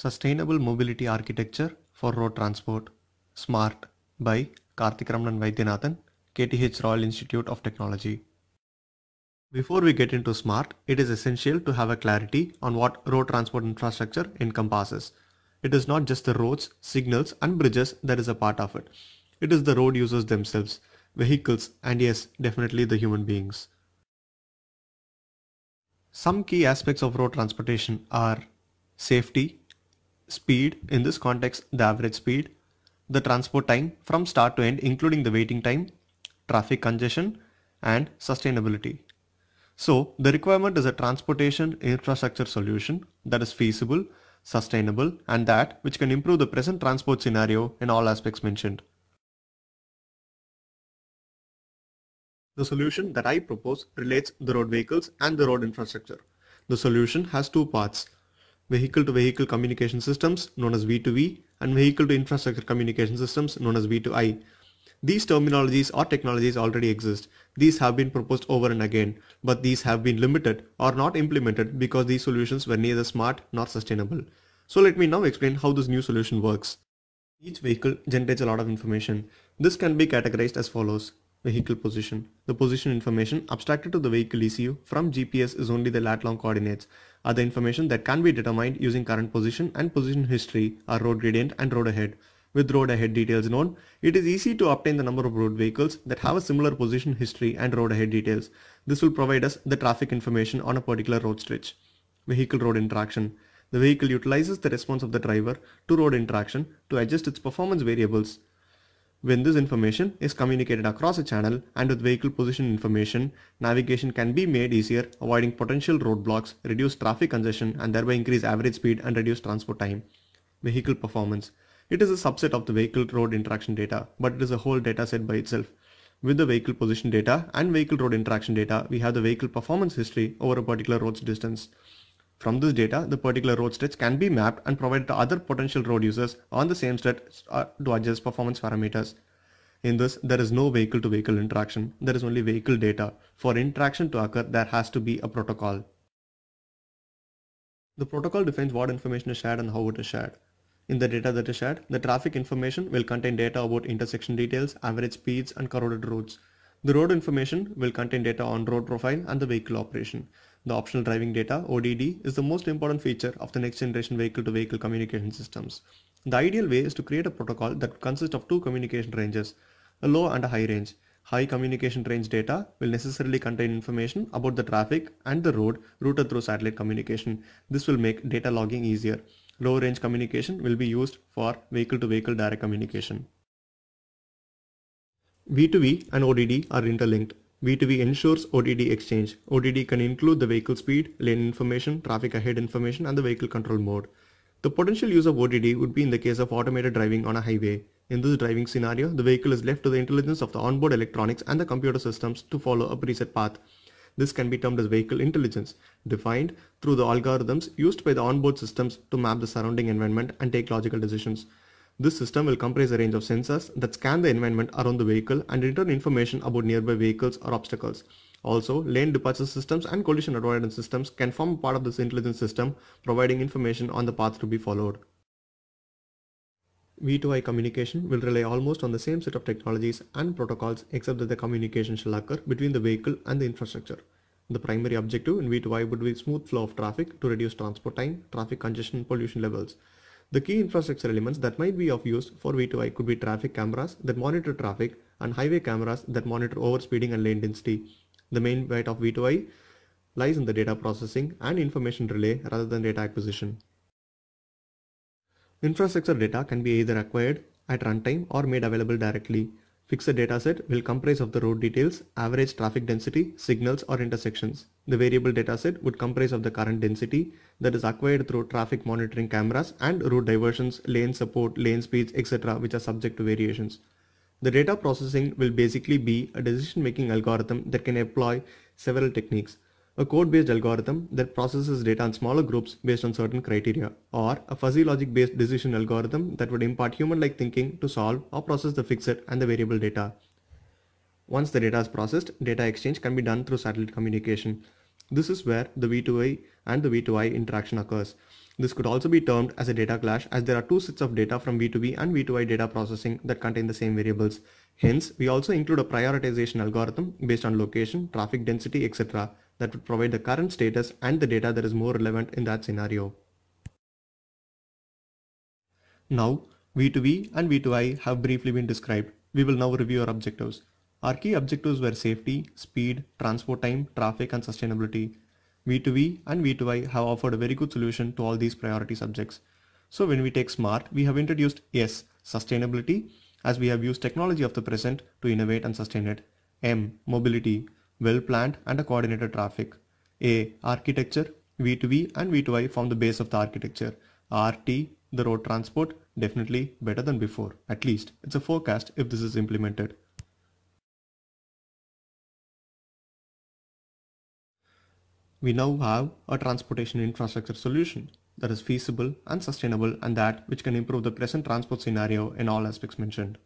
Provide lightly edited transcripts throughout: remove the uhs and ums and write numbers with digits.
Sustainable Mobility Architecture for Road Transport, SMART, by Karthik Ramanan Vaidyanathan, KTH Royal Institute of Technology. Before we get into SMART, it is essential to have a clarity on what road transport infrastructure encompasses. It is not just the roads, signals and bridges that is a part of it. It is the road users themselves, vehicles and yes, definitely the human beings. Some key aspects of road transportation are safety, speed, in this context the average speed, the transport time from start to end including the waiting time, traffic congestion and sustainability. So the requirement is a transportation infrastructure solution that is feasible, sustainable and that which can improve the present transport scenario in all aspects mentioned. The solution that I propose relates the road vehicles and the road infrastructure. The solution has two parts: vehicle-to-vehicle communication systems known as V2V and vehicle-to-infrastructure communication systems known as V2I. These terminologies or technologies already exist. These have been proposed over and again, but these have been limited or not implemented because these solutions were neither smart nor sustainable. So let me now explain how this new solution works. Each vehicle generates a lot of information. This can be categorized as follows. Vehicle position. The position information abstracted to the vehicle ECU from GPS is only the lat-long coordinates. Other information that can be determined using current position and position history are road gradient and road ahead. With road ahead details known, it is easy to obtain the number of road vehicles that have a similar position history and road ahead details. This will provide us the traffic information on a particular road stretch. Vehicle road interaction. The vehicle utilizes the response of the driver to road interaction to adjust its performance variables. When this information is communicated across a channel and with vehicle position information, navigation can be made easier, avoiding potential roadblocks, reduce traffic congestion and thereby increase average speed and reduce transport time. Vehicle performance. It is a subset of the vehicle road interaction data, but it is a whole data set by itself. With the vehicle position data and vehicle road interaction data, we have the vehicle performance history over a particular road's distance. From this data, the particular road stretch can be mapped and provided to other potential road users on the same stretch to adjust performance parameters. In this, there is no vehicle-to-vehicle interaction. There is only vehicle data. For interaction to occur, there has to be a protocol. The protocol defines what information is shared and how it is shared. In the data that is shared, the traffic information will contain data about intersection details, average speeds, and corroded roads. The road information will contain data on road profile and the vehicle operation. The optional driving data, ODD, is the most important feature of the next generation vehicle-to-vehicle communication systems. The ideal way is to create a protocol that consists of two communication ranges, a low and a high range. High communication range data will necessarily contain information about the traffic and the road routed through satellite communication. This will make data logging easier. Low range communication will be used for vehicle-to-vehicle direct communication. V2V and ODD are interlinked. V2V ensures ODD exchange. ODD can include the vehicle speed, lane information, traffic ahead information, and the vehicle control mode. The potential use of ODD would be in the case of automated driving on a highway. In this driving scenario, the vehicle is left to the intelligence of the onboard electronics and the computer systems to follow a preset path. This can be termed as vehicle intelligence, defined through the algorithms used by the onboard systems to map the surrounding environment and take logical decisions. This system will comprise a range of sensors that scan the environment around the vehicle and return information about nearby vehicles or obstacles. Also, lane departure systems and collision avoidance systems can form part of this intelligence system, providing information on the path to be followed. V2I communication will rely almost on the same set of technologies and protocols except that the communication shall occur between the vehicle and the infrastructure. The primary objective in V2I would be smooth flow of traffic to reduce transport time, traffic congestion, and pollution levels. The key infrastructure elements that might be of use for V2I could be traffic cameras that monitor traffic and highway cameras that monitor overspeeding and lane density. The main weight of V2I lies in the data processing and information relay rather than data acquisition. Infrastructure data can be either acquired at runtime or made available directly. Fixed dataset will comprise of the road details, average traffic density, signals or intersections. The variable dataset would comprise of the current density that is acquired through traffic monitoring cameras and route diversions, lane support, lane speeds, etc. which are subject to variations. The data processing will basically be a decision-making algorithm that can employ several techniques. A code-based algorithm that processes data in smaller groups based on certain criteria, or a fuzzy logic-based decision algorithm that would impart human-like thinking to solve or process the fixed and the variable data. Once the data is processed, data exchange can be done through satellite communication. This is where the V2I and the V2I interaction occurs. This could also be termed as a data clash, as there are two sets of data from V2V and V2I data processing that contain the same variables. Hence, we also include a prioritization algorithm based on location, traffic density, etc. that would provide the current status and the data that is more relevant in that scenario. Now, V2V and V2I have briefly been described. We will now review our objectives. Our key objectives were safety, speed, transport time, traffic, and sustainability. V2V and V2I have offered a very good solution to all these priority subjects. So when we take SMART, we have introduced S, sustainability, as we have used technology of the present to innovate and sustain it. M, mobility, well-planned and a coordinated traffic. A, architecture, V2V and V2I form the base of the architecture. RT, the road transport, definitely better than before. At least it's a forecast if this is implemented. We now have a transportation infrastructure solution that is feasible and sustainable, and that which can improve the present transport scenario in all aspects mentioned.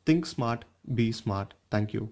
Think smart, be smart. Thank you.